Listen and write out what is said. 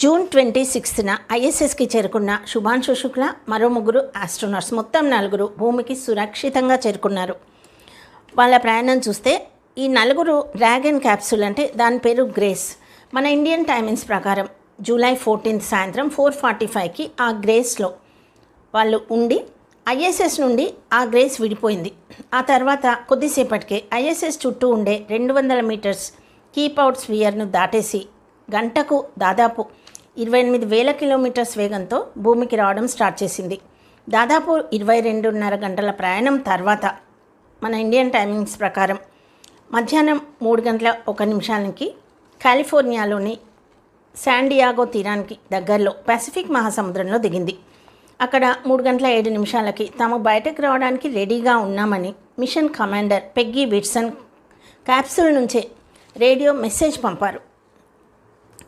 June 26న ఐఎస్ఎస్కి చేరుకున్న శుభాంశు శుక్ల మరో ముగ్గురు ఆస్ట్రోనాట్స్ మొత్తం నలుగురు భూమికి సురక్షితంగా చేరుకున్నారు. వాళ్ళ ప్రయాణం చూస్తే ఈ నలుగురు డ్రాగన్ క్యాప్సూల్ అంటే దాని పేరు గ్రేస్. మన ఇండియన్ టైమింగ్స్ ప్రకారం జూలై 14 సాయంత్రం 4:45కి ఆ గ్రేస్లో వాళ్ళు ఉండి ఐఎస్ఎస్ నుండి ఆ గ్రేస్ విడిపోయింది. ఆ తర్వాత కొద్దిసేపటికే ఐఎస్ఎస్ చుట్టూ ఉండే 200 మీటర్స్ కీప్ అవుట్ స్పియర్ను దాటేసి గంటకు దాదాపు 28,000 కిలోమీటర్స్ వేగంతో భూమికి రావడం స్టార్ట్ చేసింది. దాదాపు 22.5 గంటల ప్రయాణం తర్వాత మన ఇండియన్ టైమింగ్స్ ప్రకారం మధ్యాహ్నం 3:01 కాలిఫోర్నియాలోని శాండియాగో తీరానికి దగ్గరలో పసిఫిక్ మహాసముద్రంలో దిగింది. అక్కడ 3:07 తాము బయటకు రావడానికి రెడీగా ఉన్నామని machine commander Peggy Whitson capsule నుంచే రేడియో మెసేజ్ పంపారు.